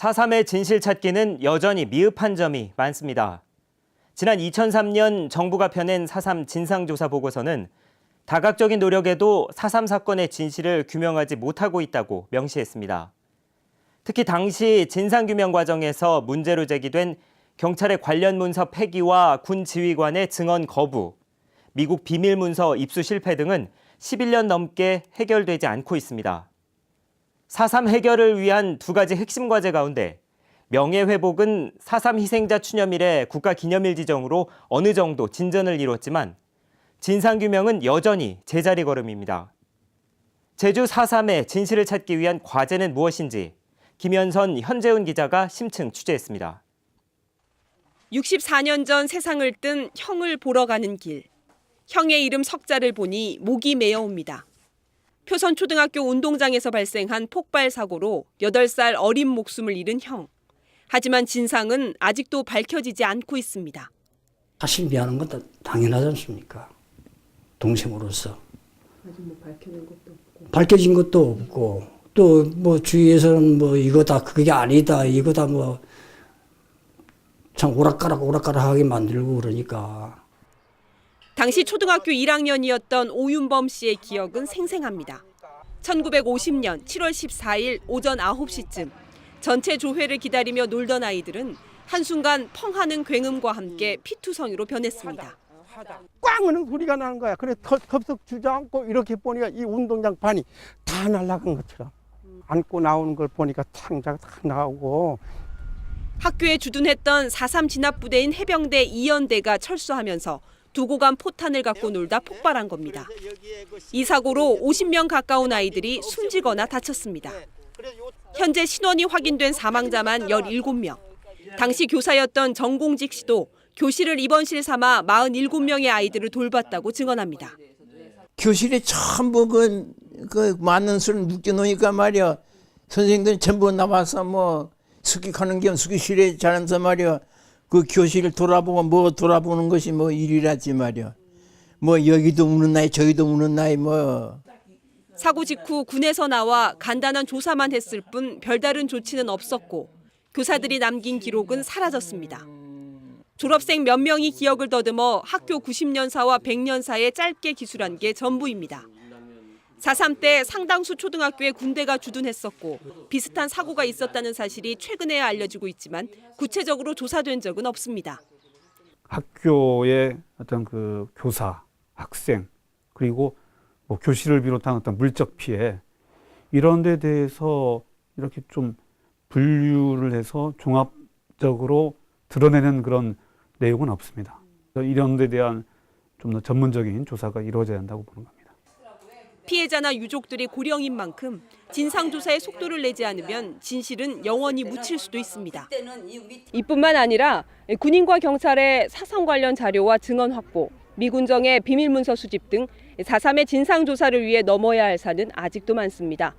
4.3의 진실 찾기는 여전히 미흡한 점이 많습니다. 지난 2003년 정부가 펴낸 4.3 진상조사 보고서는 다각적인 노력에도 4.3 사건의 진실을 규명하지 못하고 있다고 명시했습니다. 특히 당시 진상규명 과정에서 문제로 제기된 경찰의 관련 문서 폐기와 군 지휘관의 증언 거부, 미국 비밀 문서 입수 실패 등은 11년 넘게 해결되지 않고 있습니다. 4.3 해결을 위한 두 가지 핵심 과제 가운데 명예회복은 4.3 희생자 추념일의 국가기념일 지정으로 어느 정도 진전을 이뤘지만 진상규명은 여전히 제자리 걸음입니다. 제주 4.3의 진실을 찾기 위한 과제는 무엇인지 김현선, 현재훈 기자가 심층 취재했습니다. 64년 전 세상을 뜬 형을 보러 가는 길. 형의 이름 석자를 보니 목이 메어옵니다. 표선초등학교 운동장에서 발생한 폭발 사고로 8살 어린 목숨을 잃은 형. 하지만 진상은 아직도 밝혀지지 않고 있습니다. 사실 미안한 건 당연하지 않습니까? 동생으로서. 아직 밝혀진 것도 없고. 밝혀진 것도 없고 또 뭐 주위에서는 이거다 그게 아니다 이거다 참 오락가락하게 만들고 그러니까. 당시 초등학교 1학년이었던 오윤범 씨의 기억은 생생합니다. 1950년 7월 14일 오전 9시쯤 전체 조회를 기다리며 놀던 아이들은 한순간 펑 하는 굉음과 함께 피투성이로 변했습니다. 꽝 하는 소리가 나는 거야. 그래 덥석 주저앉고 이렇게 보니까 이 운동장 반이 다 날아간 것처럼. 안고 나오는 걸 보니까 창자가 다 나오고. 학교에 주둔했던 4.3 진압부대인 해병대 2연대가 철수하면서 두고 간 포탄을 갖고 놀다 폭발한 겁니다. 이 사고로 50명 가까운 아이들이 숨지거나 다쳤습니다. 현재 신원이 확인된 사망자만 17명. 당시 교사였던 정공직 씨도 교실을 입원실 삼아 47명의 아이들을 돌봤다고 증언합니다. 교실에 전부 그 많은 수를 묶여놓으니까 말이야. 선생님들이 전부 나와서 습격하는 겸 습격실에 자면서 말이야. 그 교실을 돌아보는 것이 일이라지 말이야. 여기도 우는 나이 저기도 우는 나이 사고 직후 군에서 나와 간단한 조사만 했을 뿐 별다른 조치는 없었고 교사들이 남긴 기록은 사라졌습니다. 졸업생 몇 명이 기억을 더듬어 학교 90년사와 100년사에 짧게 기술한 게 전부입니다. 4.3 때 상당수 초등학교에 군대가 주둔했었고 비슷한 사고가 있었다는 사실이 최근에야 알려지고 있지만 구체적으로 조사된 적은 없습니다. 학교의 어떤 그 교사, 학생, 그리고 교실을 비롯한 어떤 물적 피해 이런 데 대해서 이렇게 좀 분류를 해서 종합적으로 드러내는 그런 내용은 없습니다. 이런 데 대한 좀 더 전문적인 조사가 이루어져야 한다고 보는 겁니다. 피해자나 유족들이 고령인 만큼 진상조사에 속도를 내지 않으면 진실은 영원히 묻힐 수도 있습니다. 이뿐만 아니라 군인과 경찰의 4.3 관련 자료와 증언 확보, 미군정의 비밀문서 수집 등 4.3의 진상조사를 위해 넘어야 할 산은 아직도 많습니다.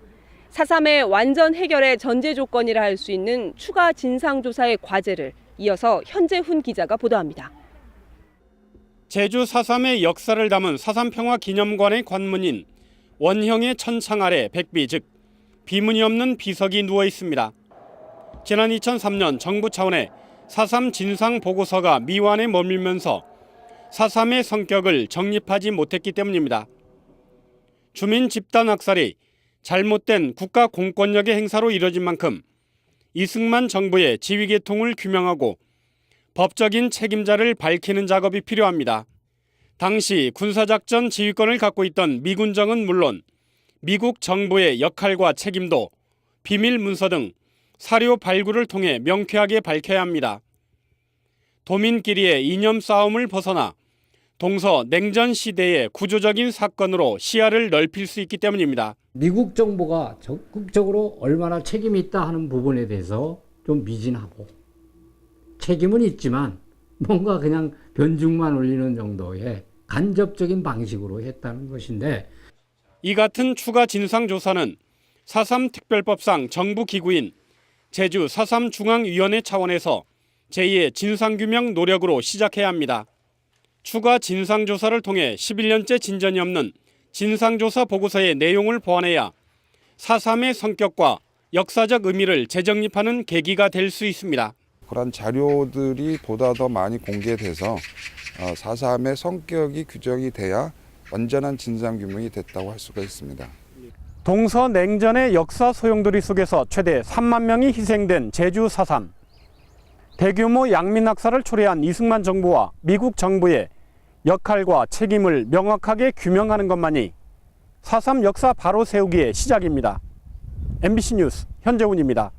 4.3의 완전 해결의 전제 조건이라 할 수 있는 추가 진상조사의 과제를 이어서 현재훈 기자가 보도합니다. 제주 4.3의 역사를 담은 4.3 평화기념관의 관문인 원형의 천창 아래 백비 즉 비문이 없는 비석이 누워 있습니다. 지난 2003년 정부 차원의 4.3 진상 보고서가 미완에 머물면서 4.3의 성격을 정립하지 못했기 때문입니다. 주민 집단 학살이 잘못된 국가 공권력의 행사로 이뤄진 만큼 이승만 정부의 지휘계통을 규명하고 법적인 책임자를 밝히는 작업이 필요합니다. 당시 군사작전 지휘권을 갖고 있던 미군정은 물론 미국 정부의 역할과 책임도 비밀 문서 등 사료 발굴을 통해 명쾌하게 밝혀야 합니다. 도민끼리의 이념 싸움을 벗어나 동서 냉전 시대의 구조적인 사건으로 시야를 넓힐 수 있기 때문입니다. 미국 정부가 적극적으로 얼마나 책임이 있다 하는 부분에 대해서 좀 미진하고 책임은 있지만 뭔가 그냥 변죽만 올리는 정도의 간접적인 방식으로 했다는 것인데 이 같은 추가 진상조사는 4.3 특별법상 정부 기구인 제주 4.3 중앙위원회 차원에서 제2의 진상규명 노력으로 시작해야 합니다. 추가 진상조사를 통해 11년째 진전이 없는 진상조사 보고서의 내용을 보완해야 4.3의 성격과 역사적 의미를 재정립하는 계기가 될 수 있습니다. 그런 자료들이 보다 더 많이 공개돼서 4.3의 성격이 규정이 돼야 완전한 진상규명이 됐다고 할 수가 있습니다. 동서냉전의 역사 소용돌이 속에서 최대 3만 명이 희생된 제주 4.3. 대규모 양민학살을 초래한 이승만 정부와 미국 정부의 역할과 책임을 명확하게 규명하는 것만이 4.3 역사 바로 세우기의 시작입니다. MBC 뉴스 현재훈입니다.